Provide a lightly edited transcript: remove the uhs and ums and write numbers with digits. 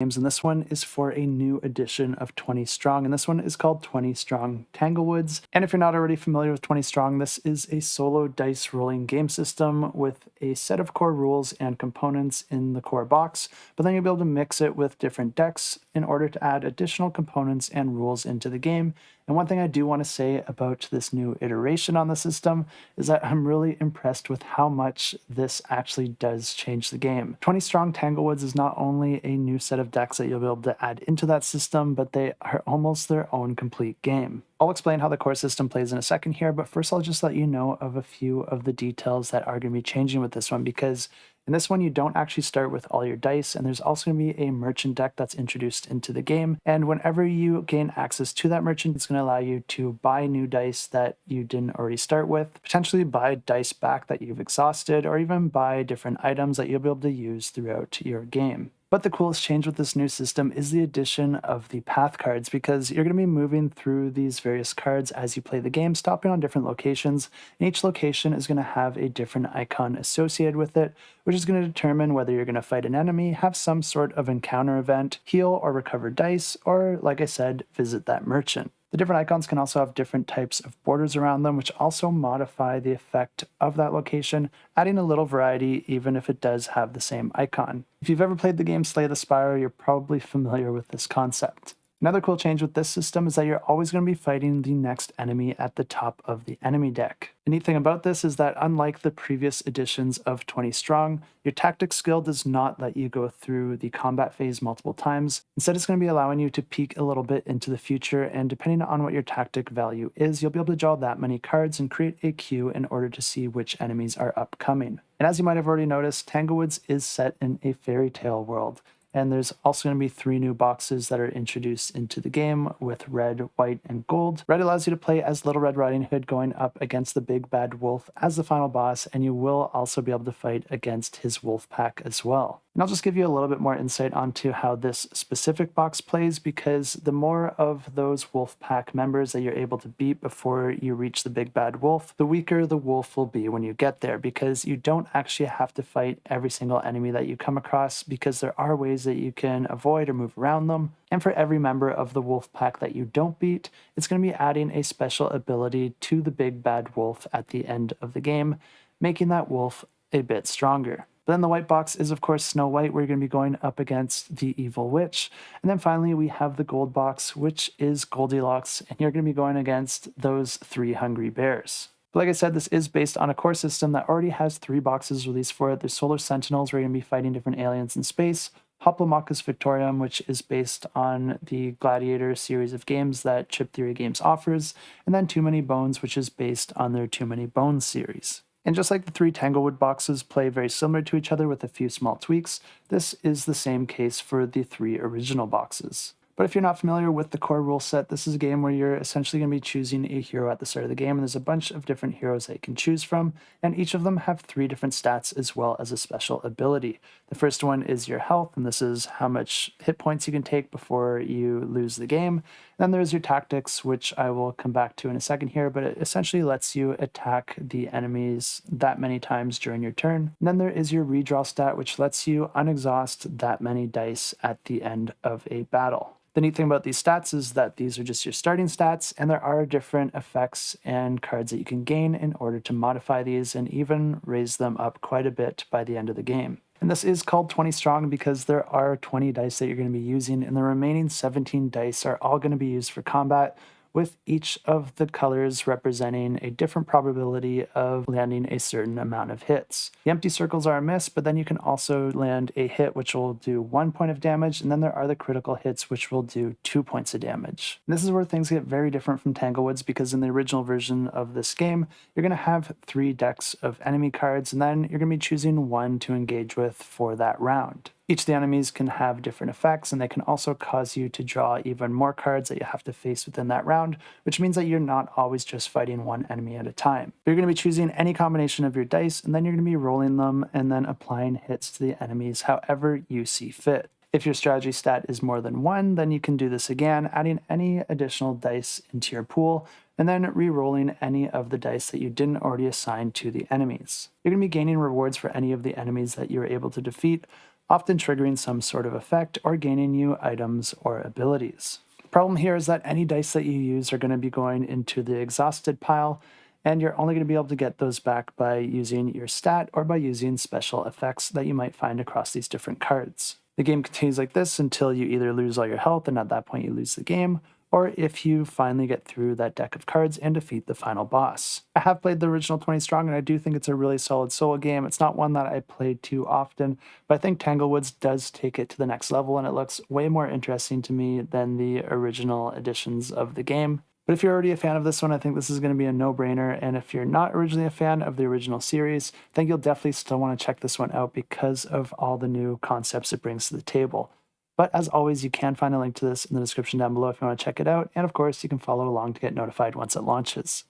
games, and this one is for a new edition of 20 Strong, and this one is called 20 Strong Tanglewoods. And if you're not already familiar with 20 Strong, this is a solo dice rolling game system with a set of core rules and components in the core box, but then you'll be able to mix it with different decks in order to add additional components and rules into the game. And one thing I do want to say about this new iteration on the system is that I'm really impressed with how much this actually does change the game. 20 Strong Tanglewoods is not only a new set of decks that you'll be able to add into that system, but they are almost their own complete game. I'll explain how the core system plays in a second here, but first I'll just let you know of a few of the details that are going to be changing with this one, because in this one, you don't actually start with all your dice, and there's also going to be a merchant deck that's introduced into the game. And whenever you gain access to that merchant, it's going to allow you to buy new dice that you didn't already start with, potentially buy dice back that you've exhausted, or even buy different items that you'll be able to use throughout your game. But the coolest change with this new system is the addition of the path cards, because you're going to be moving through these various cards as you play the game, stopping on different locations, and each location is going to have a different icon associated with it, which is going to determine whether you're going to fight an enemy, have some sort of encounter event, heal or recover dice, or, like I said, visit that merchant. The different icons can also have different types of borders around them, which also modify the effect of that location, adding a little variety even if it does have the same icon. If you've ever played the game Slay the Spire, you're probably familiar with this concept. Another cool change with this system is that you're always going to be fighting the next enemy at the top of the enemy deck. The neat thing about this is that unlike the previous editions of 20 Strong, your tactics skill does not let you go through the combat phase multiple times. Instead, it's going to be allowing you to peek a little bit into the future, and depending on what your tactic value is, you'll be able to draw that many cards and create a queue in order to see which enemies are upcoming. And as you might have already noticed, Tanglewoods is set in a fairy tale world. And there's also going to be 3 new boxes that are introduced into the game with red, white, and gold. Red allows you to play as Little Red Riding Hood going up against the Big Bad Wolf as the final boss, and you will also be able to fight against his wolf pack as well. And I'll just give you a little bit more insight onto how this specific box plays, because the more of those wolf pack members that you're able to beat before you reach the Big Bad Wolf, the weaker the wolf will be when you get there, because you don't actually have to fight every single enemy that you come across, because there are ways that you can avoid or move around them. And for every member of the wolf pack that you don't beat, it's going to be adding a special ability to the Big Bad Wolf at the end of the game, making that wolf a bit stronger. But then the white box is, of course, Snow White, where you're going to be going up against the Evil Witch. And then finally, we have the gold box, which is Goldilocks, and you're going to be going against those 3 Hungry Bears. But like I said, this is based on a core system that already has 3 boxes released for it. There's Solar Sentinels, where you're going to be fighting different aliens in space, Hoplomachus Victorium, which is based on the Gladiator series of games that Chip Theory Games offers, and then Too Many Bones, which is based on their Too Many Bones series. And just like the 3 Tanglewood boxes play very similar to each other with a few small tweaks, this is the same case for the 3 original boxes. But if you're not familiar with the core rule set, this is a game where you're essentially going to be choosing a hero at the start of the game, and there's a bunch of different heroes that you can choose from, and each of them have 3 different stats as well as a special ability. The first one is your health, and this is how much hit points you can take before you lose the game. Then there's your tactics, which I will come back to in a second here, but it essentially lets you attack the enemies that many times during your turn. And then there is your redraw stat, which lets you unexhaust that many dice at the end of a battle. The neat thing about these stats is that these are just your starting stats, and there are different effects and cards that you can gain in order to modify these and even raise them up quite a bit by the end of the game. And this is called 20 Strong because there are 20 dice that you're going to be using, and the remaining 17 dice are all going to be used for combat, with each of the colors representing a different probability of landing a certain amount of hits. The empty circles are a miss, but then you can also land a hit which will do 1 point of damage, and then there are the critical hits which will do 2 points of damage. And this is where things get very different from Tanglewoods, because in the original version of this game, you're going to have 3 decks of enemy cards, and then you're going to be choosing 1 to engage with for that round. Each of the enemies can have different effects, and they can also cause you to draw even more cards that you have to face within that round, which means that you're not always just fighting 1 enemy at a time. But you're going to be choosing any combination of your dice, and then you're going to be rolling them and then applying hits to the enemies however you see fit. If your strategy stat is more than 1, then you can do this again, adding any additional dice into your pool, and then re-rolling any of the dice that you didn't already assign to the enemies. You're going to be gaining rewards for any of the enemies that you were able to defeat, often triggering some sort of effect or gaining you items or abilities. The problem here is that any dice that you use are going to be going into the exhausted pile, and you're only going to be able to get those back by using your stat or by using special effects that you might find across these different cards. The game continues like this until you either lose all your health, and at that point you lose the game, or if you finally get through that deck of cards and defeat the final boss. I have played the original 20 Strong, and I do think it's a really solid solo game. It's not one that I played too often, but I think Tanglewoods does take it to the next level, and it looks way more interesting to me than the original editions of the game. But if you're already a fan of this one, I think this is going to be a no-brainer, and if you're not originally a fan of the original series, I think you'll definitely still want to check this one out because of all the new concepts it brings to the table. But as always, you can find a link to this in the description down below if you want to check it out. And of course, you can follow along to get notified once it launches.